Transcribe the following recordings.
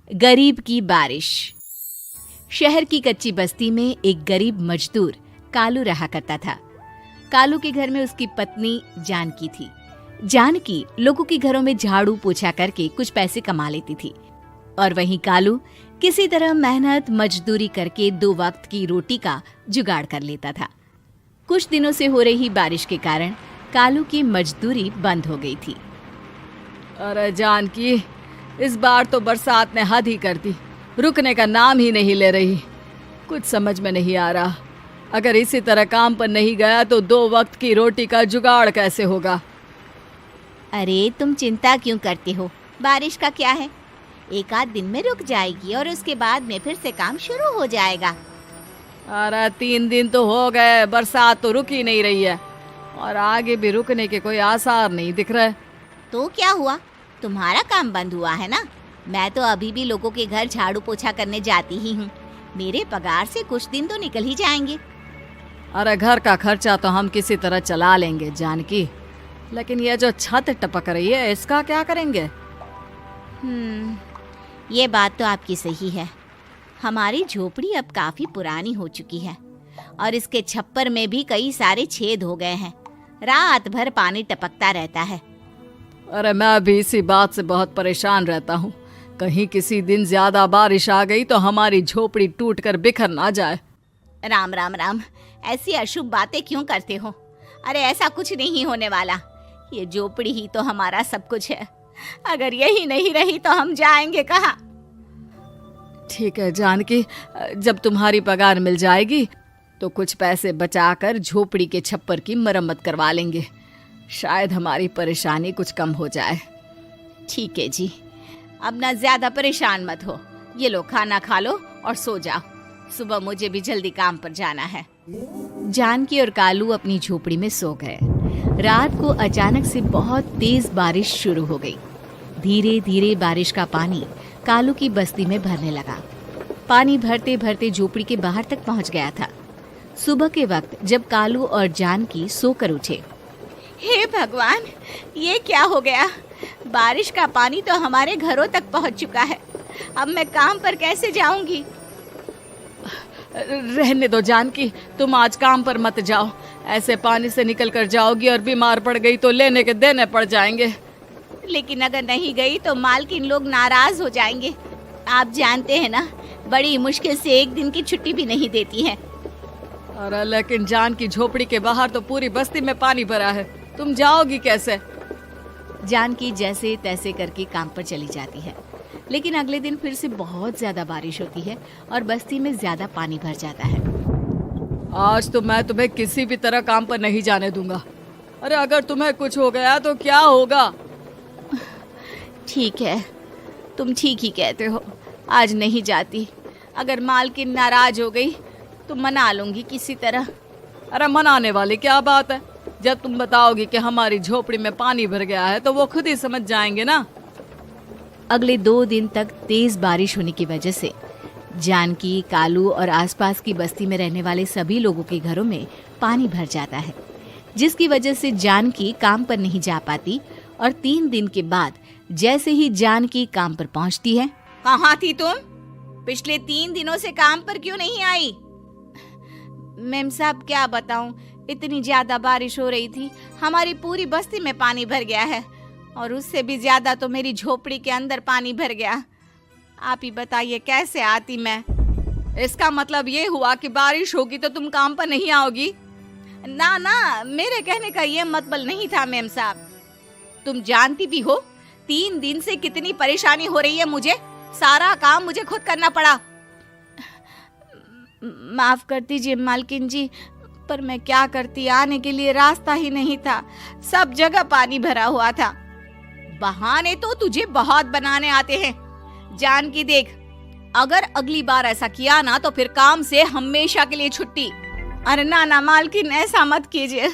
गरीब की बारिश। शहर की कच्ची बस्ती में एक गरीब मजदूर कालू रहा करता था। कालू के घर में उसकी पत्नी जानकी थी। जानकी लोगों के घरों में झाड़ू पोछा करके कुछ पैसे कमा लेती थी और वहीं कालू किसी तरह मेहनत मजदूरी करके 2 वक्त की रोटी का जुगाड़ कर लेता था। कुछ दिनों से हो रही बारिश के कारण कालू की मजदूरी बंद हो गई थी। अरे जानकी, इस बार तो बरसात ने हद ही कर दी, रुकने का नाम ही नहीं ले रही। कुछ समझ में नहीं आ रहा, अगर इसी तरह काम पर नहीं गया तो 2 वक्त की रोटी का जुगाड़ कैसे होगा। अरे तुम चिंता क्यों करते हो, बारिश का क्या है, 1 आध दिन में रुक जाएगी और उसके बाद में फिर से काम शुरू हो जाएगा। अरे 3 दिन तो हो गए, बरसात तो रुक ही नहीं रही है और आगे भी रुकने के कोई आसार नहीं दिख रहे। तो क्या हुआ, तुम्हारा काम बंद हुआ है ना? मैं तो अभी भी लोगों के घर झाड़ू पोछा करने जाती ही हूँ। मेरे पगार से कुछ दिन तो निकल ही जाएंगे। अरे घर का खर्चा तो हम किसी तरह चला लेंगे जानकी, लेकिन ये जो छत टपक रही है इसका क्या करेंगे? ये बात तो आपकी सही है। हमारी झोपड़ी अब काफी पुरानी हो चुकी है और इसके छप्पर में भी कई सारे छेद हो गए हैं। रात भर पानी टपकता रहता है। अरे मैं भी इसी बात से बहुत परेशान रहता हूँ। कहीं किसी दिन ज्यादा बारिश आ गई तो हमारी झोपड़ी टूटकर बिखर ना जाए। राम राम राम, ऐसी अशुभ बातें क्यों करते हो? अरे ऐसा कुछ नहीं होने वाला। ये झोपड़ी ही तो हमारा सब कुछ है। अगर यही नहीं रही तो हम जाएंगे कहाँ? ठीक है जानकी, जब तुम्हारी पगार मिल जाएगी तो कुछ पैसे बचाकर झोपड़ी के छप्पर की मरम्मत करवा लेंगे। शायद हमारी परेशानी कुछ कम हो जाए। ठीक है जी, अब ना ज्यादा परेशान मत हो। ये लो, खाना खा लो और सो जाओ। सुबह मुझे भी जल्दी काम पर जाना है। जानकी और कालू अपनी झोपड़ी में सो गए। रात को अचानक से बहुत तेज बारिश शुरू हो गई। धीरे धीरे बारिश का पानी कालू की बस्ती में भरने लगा। पानी भरते भरते झोपड़ी के बाहर तक पहुंच गया था। सुबह के वक्त जब कालू और जानकी सोकर उठे, हे भगवान, ये क्या हो गया? बारिश का पानी तो हमारे घरों तक पहुंच चुका है। अब मैं काम पर कैसे जाऊंगी? रहने दो जानकी, तुम आज काम पर मत जाओ। ऐसे पानी से निकल कर जाओगी और बीमार पड़ गई तो लेने के देने पड़ जाएंगे। लेकिन अगर नहीं गई तो मालकिन लोग नाराज हो जाएंगे। आप जानते हैं ना, बड़ी मुश्किल से 1 दिन की छुट्टी भी नहीं देती है। अरे लेकिन जानकी, झोपड़ी के बाहर तो पूरी बस्ती में पानी भरा है, तुम जाओगी कैसे? जानकी जैसे तैसे करके काम पर चली जाती है, लेकिन अगले दिन फिर से बहुत ज्यादा बारिश होती है और बस्ती में ज्यादा पानी भर जाता है। आज तो मैं तुम्हें किसी भी तरह काम पर नहीं जाने दूंगा। अरे अगर तुम्हें कुछ हो गया तो क्या होगा? ठीक है, तुम ठीक ही कहते हो। आज नहीं जाती। अगर मालकिन नाराज हो गई तो मना लूंगी किसी तरह। अरे मनाने वाली क्या बात है? जब तुम बताओगी कि हमारी झोपड़ी में पानी भर गया है तो वो खुद ही समझ जाएंगे ना। अगले 2 दिन तक तेज बारिश होने की वजह से जानकी, कालू और आसपास की बस्ती में रहने वाले सभी लोगों के घरों में पानी भर जाता है, जिसकी वजह से जानकी काम पर नहीं जा पाती। और 3 दिन के बाद जैसे ही जानकी काम पर पहुंचती है, कहाँ थी तुम? पिछले 3 दिनों से काम पर क्यों नहीं आई? मेम साहब, क्या बताऊं, इतनी ज्यादा बारिश हो रही थी, हमारी पूरी बस्ती में पानी भर गया है और उससे भी ज्यादा तो मेरी झोपड़ी के अंदर पानी भर गया। आप ही बताइए कैसे आती मैं? इसका मतलब ये हुआ कि बारिश होगी तो तुम काम पर नहीं आओगी? ना ना, मेरे कहने का ये मतलब नहीं था मेम साहब। तुम जानती भी हो 3 दिन से कितनी परेशानी हो रही है मुझे। सारा काम मुझे खुद करना पड़ा। माफ कर दीजिए मालकिन जी, पर मैं क्या करती, आने के लिए रास्ता ही नहीं था। सब जगह पानी भरा हुआ था। बहाने तो तुझे बहुत बनाने आते हैं। जानकी देख, अगर अगली बार ऐसा किया ना तो फिर काम से हमेशा के लिए छुट्टी। अरे ना ना मालकिन, ऐसा मत कीजिए।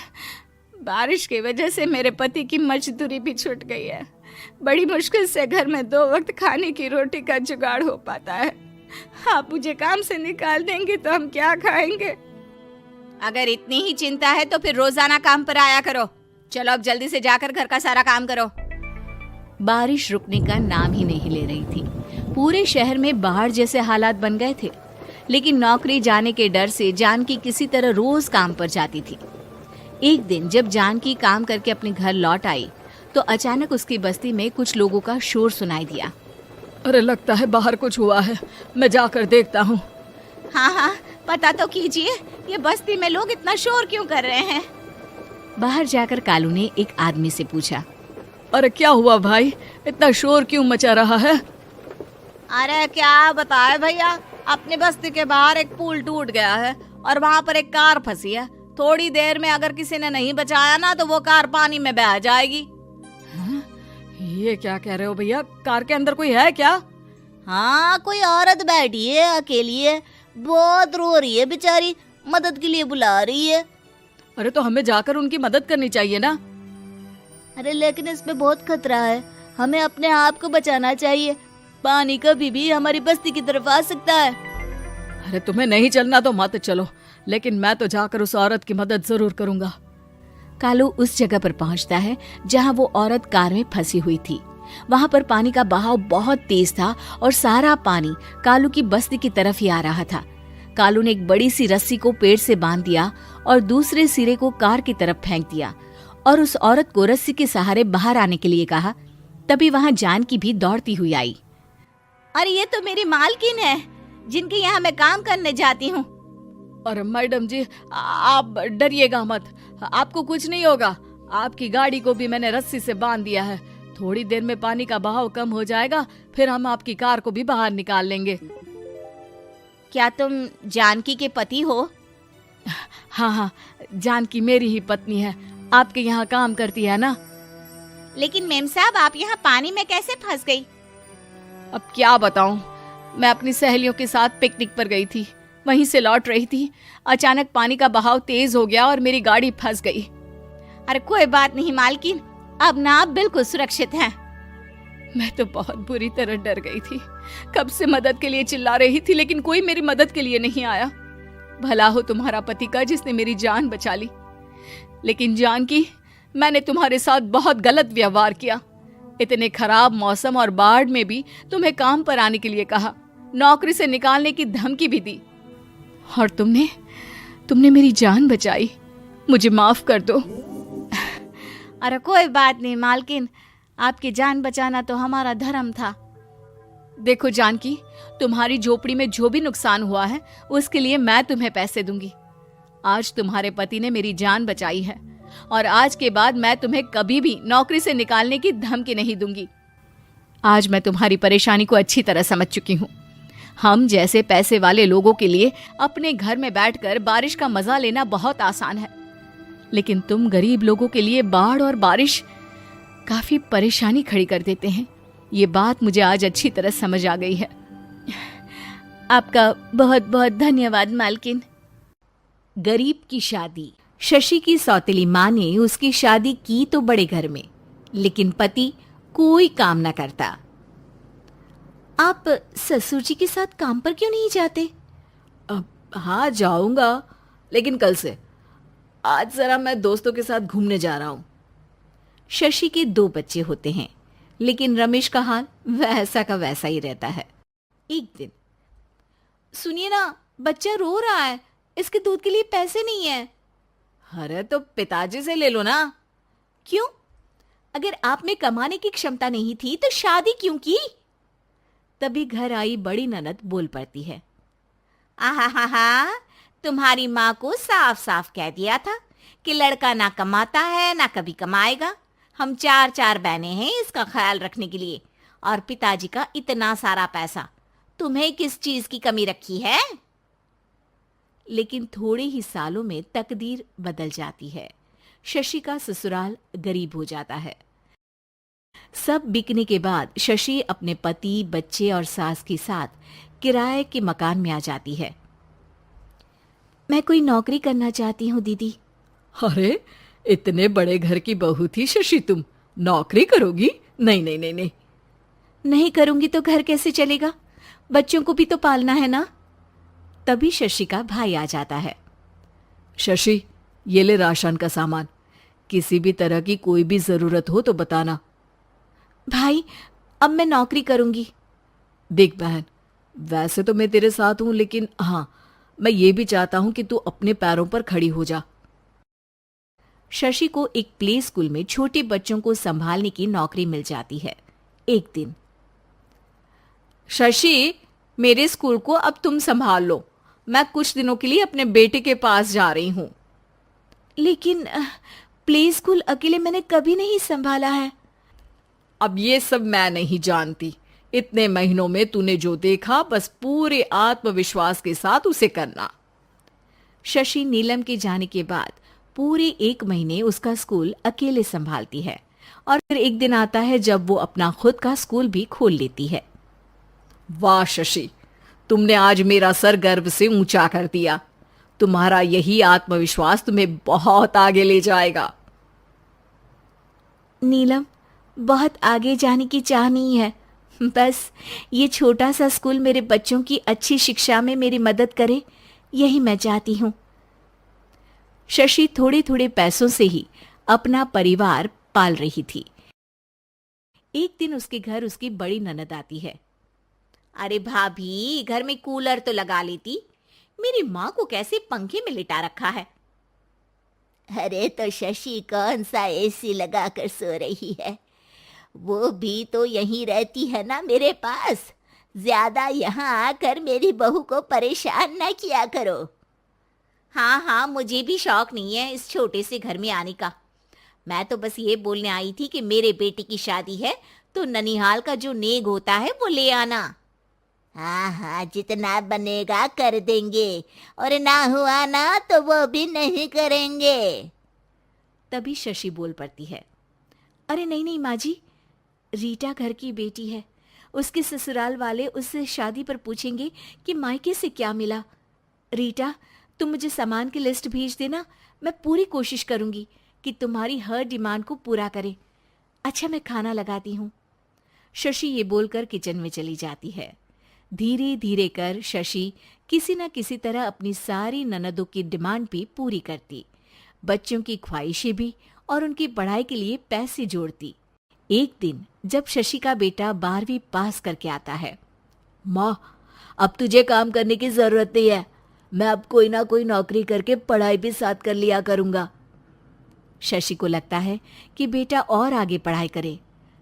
बारिश की वजह से मेरे पति की मजदूरी भी छूट गई है। बड़ी मुश्किल से घर में 2 वक्त खाने की रोटी का जुगाड़ हो पाता है। आप मुझे काम से निकाल देंगे तो हम क्या खाएंगे? अगर इतनी ही चिंता है तो फिर रोजाना काम पर आया करो। चलो अब जल्दी से जाकर घर का सारा काम करो। बारिश रुकने का नाम ही नहीं ले रही थी। पूरे शहर में बाढ़ जैसे हालात बन गए थे, लेकिन नौकरी जाने के डर से जानकी किसी तरह रोज काम पर जाती थी। एक दिन जब जानकी काम करके अपने घर लौट आई तो अचानक उसकी बस्ती में कुछ लोगों का शोर सुनाई दिया। अरे लगता है बाहर कुछ हुआ है, मैं जाकर देखता हूँ। हाँ हाँ, पता तो कीजिए, ये बस्ती में लोग इतना शोर क्यों कर रहे हैं। बाहर जाकर कालू ने एक आदमी से पूछा। अरे क्या हुआ भाई, इतना शोर क्यों मचा रहा है? अरे क्या बताए भैया, अपनी बस्ती के बाहर एक पुल टूट गया है और वहाँ पर एक कार फंसी है। थोड़ी देर में अगर किसी ने नहीं बचाया ना तो वो कार पानी में बह जाएगी। ये क्या कह रहे हो भैया, कार के अंदर कोई है क्या? हाँ, कोई औरत बैठी है, अकेली है, बहुत रो रही है बेचारी, मदद के लिए बुला रही है। अरे तो हमें जाकर उनकी मदद करनी चाहिए ना। अरे लेकिन इसमें बहुत खतरा है, हमें अपने आप को बचाना चाहिए। पानी कभी भी हमारी बस्ती की तरफ आ सकता है। अरे तुम्हें नहीं चलना तो मत चलो, लेकिन मैं तो जाकर उस औरत की मदद जरूर करूंगा। कालू उस जगह पर पहुंचता है जहां वो औरत कार में फंसी हुई थी। वहां पर पानी का बहाव बहुत तेज था और सारा पानी कालू की बस्ती की तरफ ही आ रहा था। कालू ने एक बड़ी सी रस्सी को पेड़ से बांध दिया और दूसरे सिरे को कार की तरफ फेंक दिया और उस औरत को रस्सी के सहारे बाहर आने के लिए कहा। तभी वहां जानकी भी दौड़ती हुई आई। अरे ये तो मेरी मालकिन है, जिनके यहाँ मैं काम करने जाती हूँ। अरे मैडम जी, आप डरिएगा मत, आपको कुछ नहीं होगा। आपकी गाड़ी को भी मैंने रस्सी से बांध दिया है। थोड़ी देर में पानी का बहाव कम हो जाएगा, फिर हम आपकी कार को भी बाहर निकाल लेंगे। क्या तुम जानकी के पति हो? हाँ हाँ, जानकी मेरी ही पत्नी है, आपके यहाँ काम करती है ना। लेकिन मेम साहब, आप यहाँ पानी में कैसे फंस गई? अब क्या बताऊं, मैं अपनी सहेलियों के साथ पिकनिक पर गई थी, वहीं से लौट रही थी। अचानक पानी का बहाव तेज हो गया और मेरी गाड़ी फंस गई। अरे कोई बात नहीं मालकिन, अब ना आप बिल्कुल सुरक्षित हैं। मैं तो बहुत बुरी तरह डर गई थी, कब से मदद के लिए चिल्ला रही थी, लेकिन कोई मेरी मदद के लिए नहीं आया। भला हो तुम्हारा पति का जिसने मेरी जान बचा ली। लेकिन जानकी, मैंने तुम्हारे साथ बहुत गलत व्यवहार किया। इतने खराब मौसम और बाढ़ में भी तुम्हें काम पर आने के लिए कहा, नौकरी से निकालने की धमकी भी दी, और तुमने मेरी जान बचाई। मुझे माफ कर दो। अरे कोई बात नहीं मालकिन, आपकी जान बचाना तो हमारा धर्म था। देखो जानकी, तुम्हारी झोपड़ी में जो भी नुकसान हुआ है उसके लिए मैं तुम्हें पैसे दूंगी। आज तुम्हारे पति ने मेरी जान बचाई है और आज के बाद मैं तुम्हें कभी भी नौकरी से निकालने की धमकी नहीं दूंगी। आज मैं तुम्हारी परेशानी को अच्छी तरह समझ चुकी हूँ। हम जैसे पैसे वाले लोगों के लिए अपने घर में बैठकर बारिश का मजा लेना बहुत आसान है, लेकिन तुम गरीब लोगों के लिए बाढ़ और बारिश काफी परेशानी खड़ी कर देते हैं। ये बात मुझे आज अच्छी तरह समझ आ गई है। आपका बहुत बहुत धन्यवाद मालकिन। गरीब की शादी। शशि की सौतेली माँ ने उसकी शादी की तो बड़े घर में, लेकिन पति कोई काम न करता। आप ससुर जी के साथ काम पर क्यों नहीं जाते? हाँ जाऊंगा, लेकिन कल से। आज जरा मैं दोस्तों के साथ घूमने जा रहा हूँ। शशि के 2 बच्चे होते हैं, लेकिन रमेश का हाल वैसा का वैसा ही रहता है। एक दिन, सुनिए ना, बच्चा रो रहा है, इसके दूध के लिए पैसे नहीं है। अरे तो पिताजी से ले लो ना। क्यों? अगर आप में कमाने की क्षमता नहीं थी तो शादी क्यों की? तभी घर आई बड़ी ननद बोल पड़ती है। आहा, तुम्हारी माँ को साफ साफ कह दिया था कि लड़का ना कमाता है ना कभी कमाएगा। हम 4 बहनें हैं इसका ख्याल रखने के लिए, और पिताजी का इतना सारा पैसा, तुम्हें किस चीज की कमी रखी है? लेकिन थोड़े ही सालों में तकदीर बदल जाती है। शशि का ससुराल गरीब हो जाता है। सब बिकने के बाद शशि अपने पति, बच्चे और सास के साथ किराए के मकान में आ जाती है। मैं कोई नौकरी करना चाहती हूँ दीदी। अरे इतने बड़े घर की बहू थी शशि, तुम नौकरी करोगी? नहीं नहीं नहीं नहीं। नहीं करूंगी तो घर कैसे चलेगा? बच्चों को भी तो पालना है ना। तभी शशि का भाई आ जाता है। शशि, ये ले राशन का सामान, किसी भी तरह की कोई भी जरूरत हो तो बताना। भाई, अब मैं नौकरी करूंगी। देख बहन, वैसे तो मैं तेरे साथ हूं, लेकिन हाँ, मैं ये भी चाहता हूं कि तू अपने पैरों पर खड़ी हो जा। शशि को एक प्ले स्कूल में छोटे बच्चों को संभालने की नौकरी मिल जाती है। एक दिन, शशि, मेरे स्कूल को अब तुम संभाल लो। मैं कुछ दिनों के लिए अपने बेटे के पास जा रही हूं। लेकिन प्ले स्कूल अकेले मैंने कभी नहीं संभाला है। अब ये सब मैं नहीं जानती। इतने महीनों में तूने जो देखा, बस पूरे आत्मविश्वास के साथ उसे करना। शशि नीलम के जाने के बाद पूरे 1 महीने उसका स्कूल अकेले संभालती है और फिर एक दिन आता है जब वो अपना खुद का स्कूल भी खोल लेती है। वाह शशि, तुमने आज मेरा सर गर्व से ऊंचा कर दिया। तुम्हारा यही आत्मविश्वास तुम्हें बहुत आगे ले जाएगा। नीलम, बहुत आगे जाने की चाह नहीं है, बस ये छोटा सा स्कूल मेरे बच्चों की अच्छी शिक्षा में मेरी मदद करे, यही मैं चाहती हूँ। शशि थोड़े थोड़े पैसों से ही अपना परिवार पाल रही थी। एक दिन उसके घर उसकी बड़ी ननद आती है। अरे भाभी, घर में कूलर तो लगा लेती। मेरी माँ को कैसे पंखे में लिटा रखा है। अरे तो शशि कौन सा एसी लगा कर सो रही है? वो भी तो यहीं रहती है ना मेरे पास। ज्यादा यहाँ आकर मेरी बहू को परेशान न किया करो। हाँ हाँ, मुझे भी शौक नहीं है इस छोटे से घर में आने का। मैं तो बस ये बोलने आई थी कि मेरे बेटे की शादी है तो ननिहाल का जो नेग होता है वो ले आना। हाँ हाँ, जितना बनेगा कर देंगे, और ना हुआ ना तो वो भी नहीं करेंगे। तभी शशि बोल पड़ती है, अरे नहीं नहीं माँ जी, रीटा घर की बेटी है। उसके ससुराल वाले उससे शादी पर पूछेंगे कि मायके से क्या मिला। रीटा, तुम मुझे सामान की लिस्ट भेज देना, मैं पूरी कोशिश करूंगी कि तुम्हारी हर डिमांड को पूरा करे। अच्छा, मैं खाना लगाती हूँ। शशि ये बोलकर किचन में चली जाती है। धीरे धीरे कर शशि किसी न किसी तरह अपनी सारी ननदों की डिमांड भी पूरी करती, बच्चों की ख्वाहिशें भी और उनकी पढ़ाई के लिए पैसे जोड़ती। एक दिन जब शशि का बेटा 12वीं पास करके आता है, माँ, अब तुझे काम करने की जरूरत नहीं है। मैं अब कोई ना कोई नौकरी करके पढ़ाई भी साथ कर लिया करूंगा। शशि को लगता है कि बेटा और आगे पढ़ाई करे,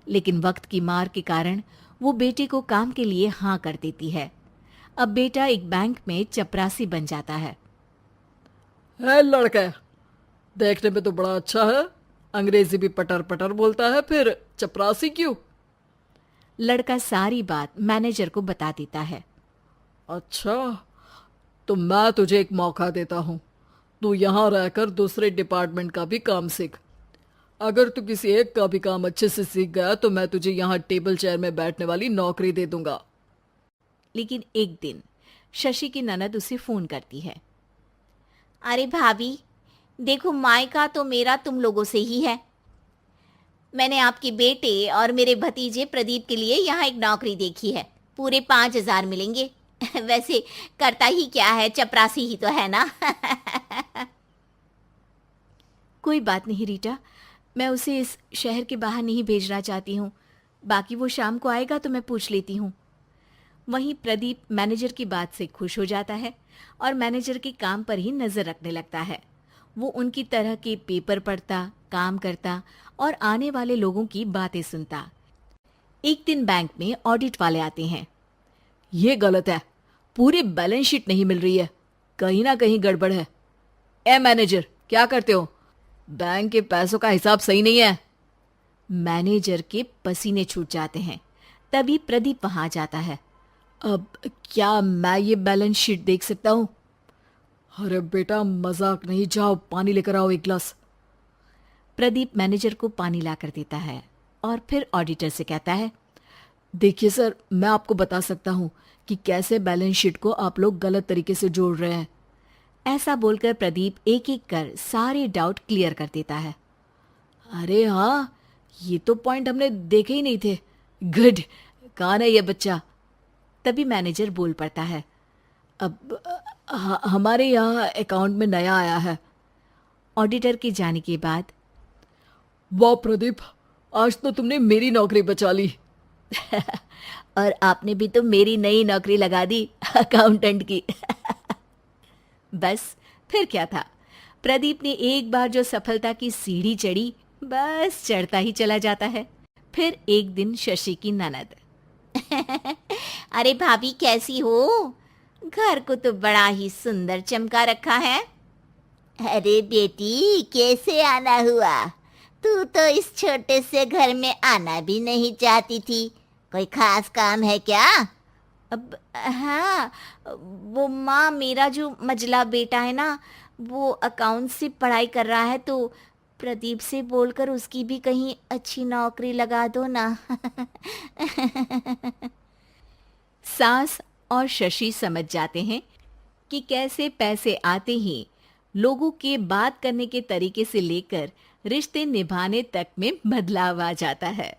लेकिन वक्त की मार के कारण वो बेटे को काम के लिए हाँ कर देती है। अब बेटा एक बैंक में चपरासी बन जाता है। लड़का देखने में तो बड़ा अच्छा है, अंग्रेजी भी पटर पटर बोलता है, फिर चपरासी क्यों? लड़का सारी बात मैनेजर को बता देता है। अच्छा, तो मैं तुझे एक मौका देता हूँ। तू यहाँ रहकर दूसरे डिपार्टमेंट का भी काम सीख। अगर तू किसी एक का भी काम अच्छे से सीख गया तो मैं तुझे यहाँ टेबल चेयर में बैठने वाली नौकरी दे दूंगा। लेकिन एक दिन शशि की ननद उसे फोन करती है। अरे भाभी, देखो, मायका तो मेरा तुम लोगों से ही है। मैंने आपके बेटे और मेरे भतीजे प्रदीप के लिए यहाँ एक नौकरी देखी है। पूरे 5,000 मिलेंगे। वैसे करता ही क्या है, चपरासी ही तो है ना। कोई बात नहीं रीटा, मैं उसे इस शहर के बाहर नहीं भेजना चाहती हूँ। बाकी वो शाम को आएगा तो मैं पूछ लेती हूँ। वहीं प्रदीप मैनेजर की बात से खुश हो जाता है और मैनेजर के काम पर ही नजर रखने लगता है। वो उनकी तरह के पेपर पढ़ता, काम करता और आने वाले लोगों की बातें सुनता। एक दिन बैंक में ऑडिट वाले आते हैं। ये गलत है, पूरी बैलेंस शीट नहीं मिल रही है, कहीं ना कहीं गड़बड़ है। ए मैनेजर, क्या करते हो? बैंक के पैसों का हिसाब सही नहीं है। मैनेजर के पसीने छूट जाते हैं। तभी प्रदीप वहां जाता है। अब क्या मैं ये बैलेंस शीट देख सकता हूँ? अरे बेटा, मजाक नहीं, जाओ पानी लेकर आओ 1 गिलास। प्रदीप मैनेजर को पानी लाकर देता है और फिर ऑडिटर से कहता है, देखिए सर, मैं आपको बता सकता हूँ कि कैसे बैलेंस शीट को आप लोग गलत तरीके से जोड़ रहे हैं। ऐसा बोलकर प्रदीप एक एक कर सारे डाउट क्लियर कर देता है। अरे हाँ, ये तो पॉइंट हमने देखे ही नहीं थे। गुड, कौन है ये बच्चा? तभी मैनेजर बोल पड़ता है, अब हमारे यहाँ अकाउंट में नया आया है। ऑडिटर के जाने के बाद, वाह प्रदीप, आज तो तुमने मेरी नौकरी बचा ली। और आपने भी तो मेरी नई नौकरी लगा दी अकाउंटेंट की। बस फिर क्या था, प्रदीप ने एक बार जो सफलता की सीढ़ी चढ़ी, बस चढ़ता ही चला जाता है। फिर एक दिन शशि की ननद, अरे भाभी कैसी हो? घर को तो बड़ा ही सुंदर चमका रखा है। अरे बेटी कैसे आना हुआ? तू तो इस छोटे से घर में आना भी नहीं चाहती थी, कोई खास काम है क्या? अब हाँ, वो माँ, मेरा जो मजला बेटा है ना, वो अकाउंट से पढ़ाई कर रहा है, तो प्रदीप से बोलकर उसकी भी कहीं अच्छी नौकरी लगा दो ना। सास और शशि समझ जाते हैं कि कैसे पैसे आते ही लोगों के बात करने के तरीके से लेकर रिश्ते निभाने तक में बदलाव आ जाता है।